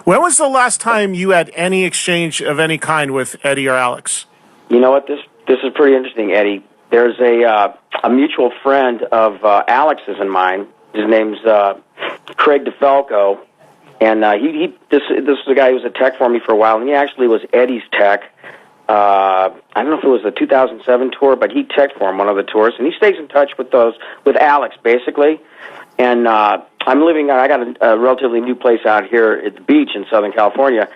When was the last time you had any exchange of any kind with Eddie or Alex? You know what? This is pretty interesting, Eddie. There's a mutual friend of Alex's and mine. His name's Craig DeFalco, and this is a guy who was a tech for me for a while, and he actually was Eddie's tech. I don't know if it was the 2007 tour, but he teched for him one of the tours, and he stays in touch with Alex basically. And I got a relatively new place out here at the beach in Southern California,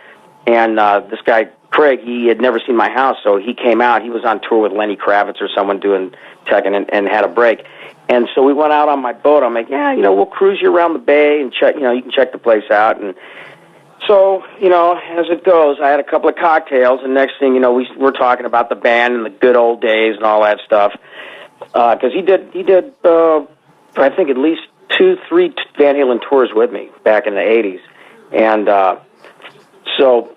and this guy Craig, he had never seen my house, so he came out. He was on tour with Lenny Kravitz or someone doing tech, and had a break. And so we went out on my boat. I'm like, we'll cruise you around the bay and check, you can check the place out. And so, as it goes, I had a couple of cocktails, and next thing you know, we're talking about the band and the good old days and all that stuff. Because he did, I think at least 2-3 Van Halen tours with me back in the 80s. And so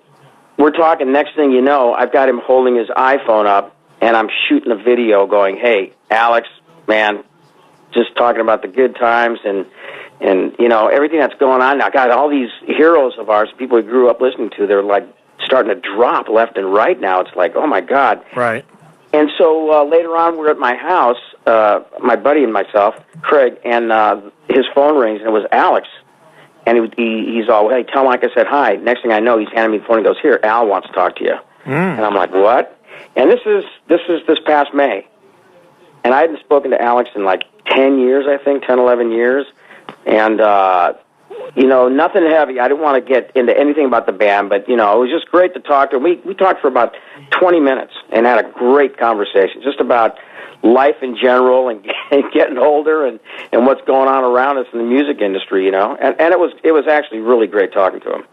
we're talking, next thing you know, I've got him holding his iPhone up, and I'm shooting a video going, hey, Alex, man, just talking about the good times and everything that's going on now. God, all these heroes of ours, people we grew up listening to, they're like starting to drop left and right now. It's like, oh my God. Right. And so later on, we're at my house, my buddy and myself, Craig, and his phone rings, and it was Alex. And he's all, hey, tell Mike I said hi. Next thing I know, he's handing me the phone and goes, here, Al wants to talk to you. And I'm like, what? And this is this past May. And I hadn't spoken to Alex in like 10 years, I think, 10, 11 years. And, nothing heavy. I didn't want to get into anything about the band, but, it was just great to talk to him. We talked for about 20 minutes and had a great conversation just about life in general and getting older and what's going on around us in the music industry, And it was actually really great talking to him.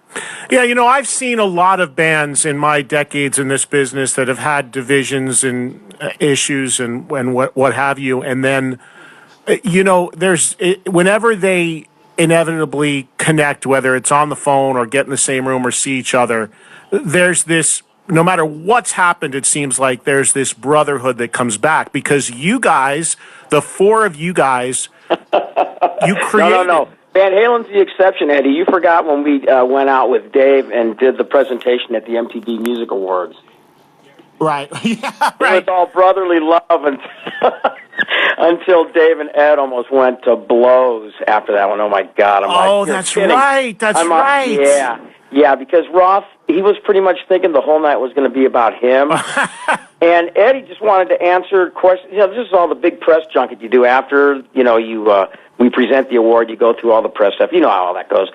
Yeah, I've seen a lot of bands in my decades in this business that have had divisions and issues and what have you, and then whenever they inevitably connect, whether it's on the phone or get in the same room or see each other, there's this, no matter what's happened, it seems like there's this brotherhood that comes back because you guys, the four of you guys, you created... No. Van Halen's the exception, Eddie. You forgot when we went out with Dave and did the presentation at the MTV Music Awards. Right. Yeah, right. It was all brotherly love until Dave and Ed almost went to blows after that one. Oh, my God. That's right. That's right. Yeah, because Roth, he was pretty much thinking the whole night was going to be about him. And Eddie just wanted to answer questions. This is all the big press junket you do after, we present the award, you go through all the press stuff. You know how all that goes.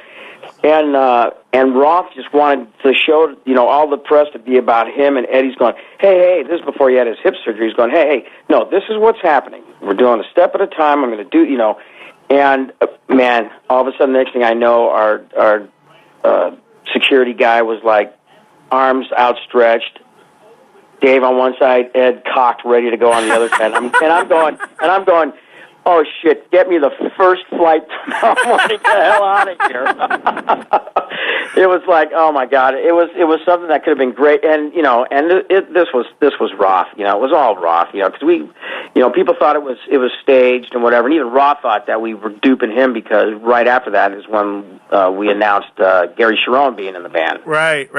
And Roth just wanted the show, all the press to be about him, and Eddie's going, hey, this is before he had his hip surgery. He's going, hey, no, this is what's happening. We're doing a step at a time. I'm going to do, and, man, all of a sudden, the next thing I know, our security guy was like, arms outstretched, Dave on one side, Ed cocked, ready to go on the other side. And I'm going, oh, shit, get me the first flight tomorrow morning, get the hell out of here. It was like, oh, my God. It was something that could have been great. And, this was Roth. It was all Roth, because people thought it was staged and whatever. And even Roth thought that we were duping him because right after that is when we announced Gary Cherone being in the band. Right.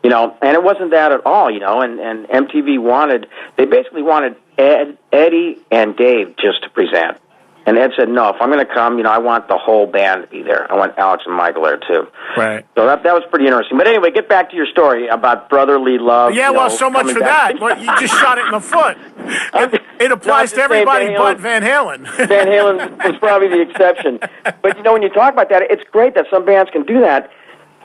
And it wasn't that at all, and MTV they basically wanted Eddie and Dave just to present. And Ed said, no, if I'm going to come, I want the whole band to be there. I want Alex and Michael there, too. Right. So that was pretty interesting. But anyway, get back to your story about brotherly love. Yeah, so much for that. Well, you just shot it in the foot. It applies to everybody but Van Halen. Van Halen was probably the exception. But, when you talk about that, it's great that some bands can do that.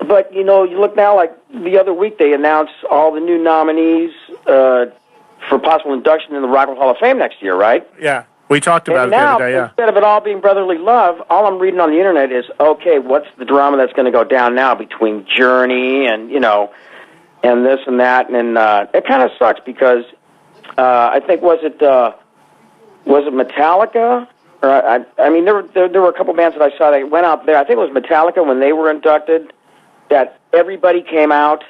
But, you look now, like the other week, they announced all the new nominees for possible induction in the Rock and Roll Hall of Fame next year, right? Yeah. We talked about it the other day, yeah. Instead of it all being brotherly love, all I'm reading on the Internet is, okay, what's the drama that's going to go down now between Journey and, and this and that? And it kind of sucks because I think, was it Metallica? Or there were a couple bands that I saw that went out there. I think it was Metallica when they were inducted, that everybody came out.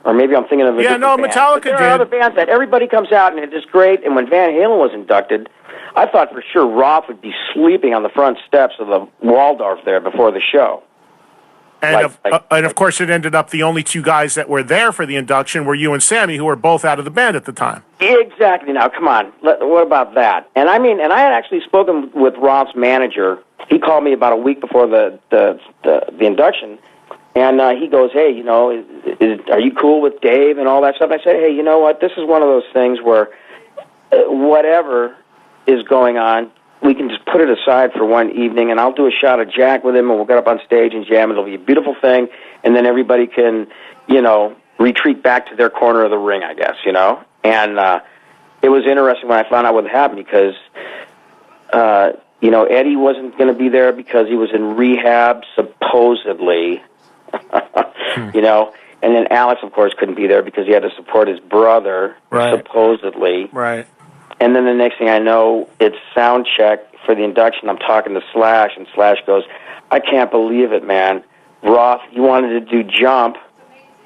Or maybe I'm thinking of a different band. Metallica did. There are other bands that everybody comes out and it's great. And when Van Halen was inducted, I thought for sure Roth would be sleeping on the front steps of the Waldorf there before the show. And of course, it ended up the only two guys that were there for the induction were you and Sammy, who were both out of the band at the time. Exactly. Now, come on. What about that? And I had actually spoken with Roth's manager. He called me about a week before the induction, and he goes, "Hey, are you cool with Dave and all that stuff?" I said, "Hey, you know what? This is one of those things where whatever is going on, we can just put it aside for one evening, and I'll do a shot of Jack with him, and we'll get up on stage and jam. It'll be a beautiful thing, and then everybody can, retreat back to their corner of the ring, I guess, And it was interesting when I found out what happened because, Eddie wasn't going to be there because he was in rehab, supposedly, And then Alex, of course, couldn't be there because he had to support his brother, supposedly. Right. And then the next thing I know, it's sound check for the induction. I'm talking to Slash, and Slash goes, "I can't believe it, man. Roth, you wanted to do Jump,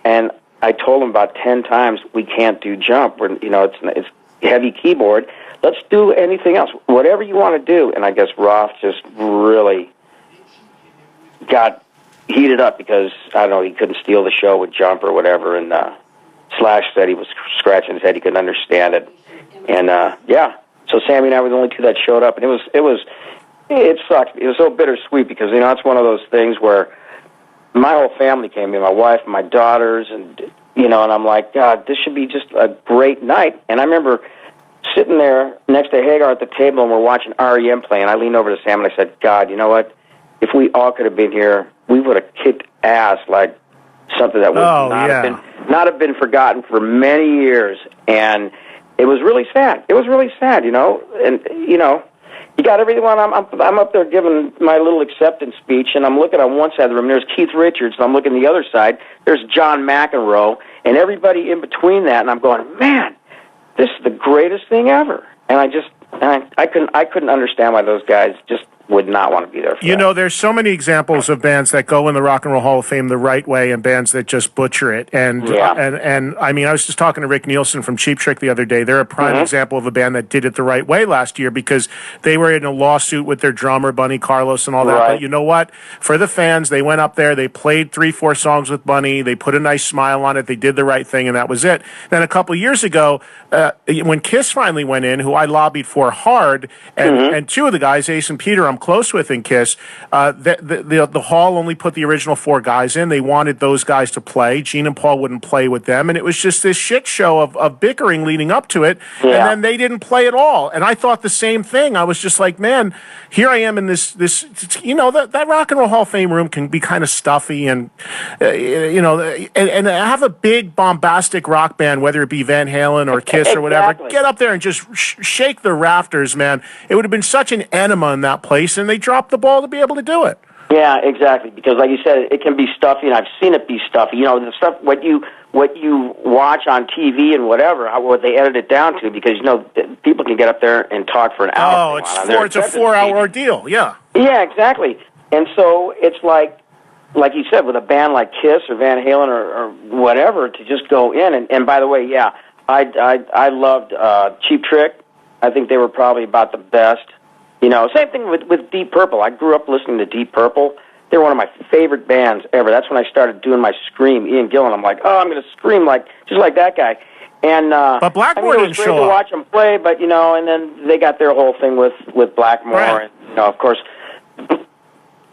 and I told him about 10 times we can't do Jump. It's heavy keyboard. Let's do anything else, whatever you want to do." And I guess Roth just really got heated up because I don't know, he couldn't steal the show with Jump or whatever. And Slash said he was scratching his head; he couldn't understand it. And so Sammy and I were the only two that showed up, and it sucked. It was so bittersweet because it's one of those things where my whole family came in, my wife, and my daughters, and and I'm like, God, this should be just a great night. And I remember sitting there next to Hagar at the table, and we're watching REM play, and I leaned over to Sam and I said, God, you know what? If we all could have been here, we would have kicked ass like something that would not have been forgotten for many years. And it was really sad. It was really sad, And you got everything on. I'm up there giving my little acceptance speech, and I'm looking on one side of the room. There's Keith Richards, and I'm looking the other side. There's John McEnroe, and everybody in between that. And I'm going, man, this is the greatest thing ever. And I couldn't understand why those guys just would not want to be there for that. There's so many examples of bands that go in the Rock and Roll Hall of Fame the right way and bands that just butcher it. And I was just talking to Rick Nielsen from Cheap Trick the other day. They're a prime example of a band that did it the right way last year because they were in a lawsuit with their drummer, Bunny Carlos, and all that. But you know what? For the fans, they went up there, they played 3-4 songs with Bunny, they put a nice smile on it, they did the right thing, and that was it. Then a couple years ago, when Kiss finally went in, who I lobbied for hard, and two of the guys, Ace and Peter, I'm close with in Kiss, the Hall only put the original 4 guys in. They wanted those guys to play. Gene and Paul wouldn't play with them, and it was just this shit show of bickering leading up to it, and then they didn't play at all. And I thought the same thing. I was just like, man, here I am in this that Rock and Roll Hall of Fame room can be kind of stuffy, and and have a big bombastic rock band, whether it be Van Halen or Kiss or whatever, get up there and just shake the rafters, man. It would have been such an enema in that place, and they dropped the ball to be able to do it. Yeah, exactly. Because, like you said, it can be stuffy, and I've seen it be stuffy. The stuff what you watch on TV and whatever, what they edit it down to, because people can get up there and talk for an hour. Oh, it's a 4-hour ordeal. Yeah. Yeah, exactly. And so it's like you said, with a band like Kiss or Van Halen or whatever, to just go in. And by the way, I loved Cheap Trick. I think they were probably about the best. Same thing with Deep Purple. I grew up listening to Deep Purple. They were one of my favorite bands ever. That's when I started doing my scream. Ian Gillan. I'm like, I'm going to scream just like that guy. And but Blackmore didn't show up. It was great to watch them play, but and then they got their whole thing with Blackmore, right. And of course,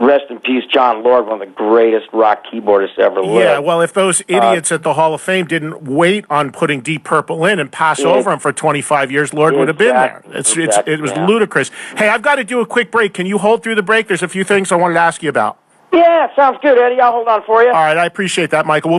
rest in peace, John Lord, one of the greatest rock keyboardists ever lived. Yeah, well, if those idiots at the Hall of Fame didn't wait on putting Deep Purple in and pass over him for 25 years, Lord would have been there. It was ludicrous. Hey, I've got to do a quick break. Can you hold through the break? There's a few things I wanted to ask you about. Yeah, sounds good, Eddie. I'll hold on for you. All right, I appreciate that, Michael. We'll be